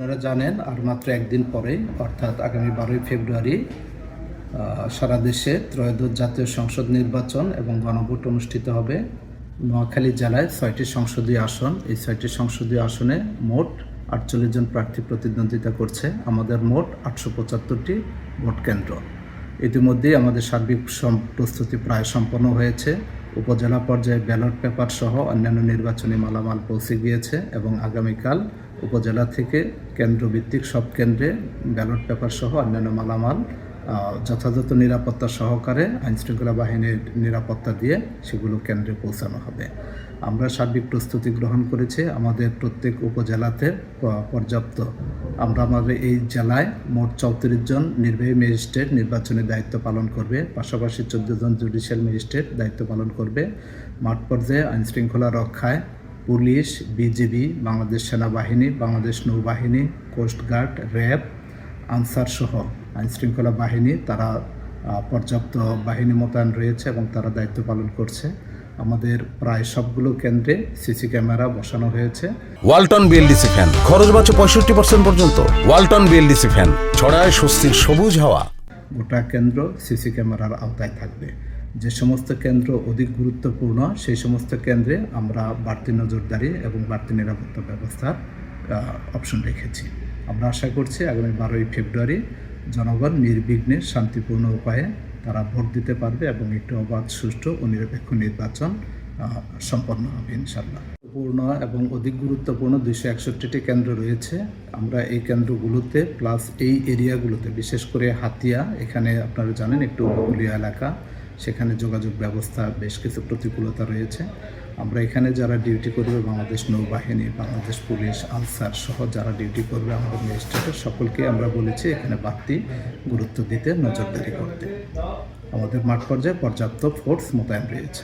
আপনারা জানেন আর মাত্র একদিন পরে অর্থাৎ আগামী 12ই ফেব্রুয়ারি সারা দেশে ত্রয়োদশ জাতীয় সংসদ নির্বাচন এবং গণভোট অনুষ্ঠিত হবে। নোয়াখালী জেলায় 6টি সংসদীয় আসন, এই 6টি সংসদীয় আসনে মোট 48 জন প্রার্থী প্রতিদ্বন্দ্বিতা করছে। আমাদের মোট 875টি ভোট কেন্দ্র। ইতিমধ্যেই আমাদের সার্বিক প্রস্তুতি প্রায় সম্পন্ন হয়েছে। উপজেলা পর্যায়ে ব্যালট পেপার সহ অন্যান্য নির্বাচনী মালামাল পৌঁছে গিয়েছে এবং আগামীকাল উপজেলা থেকে কেন্দ্রভিত্তিক সব কেন্দ্রে ব্যালট পেপার সহ অন্যান্য মালামাল যথাযথ নিরাপত্তা সহকারে আইনশৃঙ্খলা বাহিনীর নিরাপত্তা দিয়ে সেগুলো কেন্দ্রে পৌঁছানো হবে। আমরা সার্বিক প্রস্তুতি গ্রহণ করেছি। আমাদের প্রত্যেক উপজেলাতে পর্যাপ্ত আমাদের এই জেলায় মোট 34 জন নির্বাহী ম্যাজিস্ট্রেট নির্বাচনী দায়িত্ব পালন করবে, পাশাপাশি 14 জন জুডিশিয়াল ম্যাজিস্ট্রেট দায়িত্ব পালন করবে। মাঠ পর্যায়ে আইনশৃঙ্খলা রক্ষায় পুলিশ, বিজিবি, বাংলাদেশ সেনাবাহিনী, বাংলাদেশ নৌবাহিনী, কোস্টগার্ড, র্যাব, আনসার সহ আইনশৃঙ্খলা বাহিনী তারা পর্যাপ্ত বাহিনী মোতায়েন রয়েছে এবং তারা দায়িত্ব পালন করছে। আমাদের প্রায় সবগুলো কেন্দ্রে সিসি ক্যামেরা বসানো হয়েছে। ওয়ালটন বিএলডিসি ফ্যান খরচ বাঁচে 65% পর্যন্ত। ওয়ালটন বিএলডিসি ফ্যান ছড়ায় স্বস্তির সবুজ হাওয়া। গোটা কেন্দ্র সিসি ক্যামেরার আওতায় থাকবে। যে সমস্ত কেন্দ্র অধিক গুরুত্বপূর্ণ সেই সমস্ত কেন্দ্রে আমরা বাড়তি নজরদারি এবং বাড়তি নিরাপত্তা ব্যবস্থার অপশন রেখেছি। আমরা আশা করছি আগামী 12ই ফেব্রুয়ারি জনগণ নির্বিঘ্নে শান্তিপূর্ণ উপায়ে তারা ভোট দিতে পারবে এবং একটি অবাধ, সুষ্ঠু ও নিরপেক্ষ নির্বাচন সম্পন্ন হবে ইনশাল্লাহ। পূর্ণ এবং অধিক গুরুত্বপূর্ণ 261টি কেন্দ্র রয়েছে। আমরা এই কেন্দ্রগুলোতে প্লাস এই এরিয়াগুলোতে, বিশেষ করে হাতিয়া, এখানে আপনারা জানেন একটু উপকূলীয় এলাকা, সেখানে যোগাযোগ ব্যবস্থা বেশ কিছু প্রতিকূলতা রয়েছে। আমরা এখানে যারা ডিউটি করবে, বাংলাদেশ নৌবাহিনী, বাংলাদেশ পুলিশ, আনসার সহ যারা ডিউটি করবে আমাদের ম্যাজিস্ট্রেটের সকলকে আমরা বলেছি এখানে বাড়তি গুরুত্ব দিতে, নজরদারি করতে। আমাদের মাঠ পর্যায়ে পর্যাপ্ত ফোর্স মোতায়েন রয়েছে।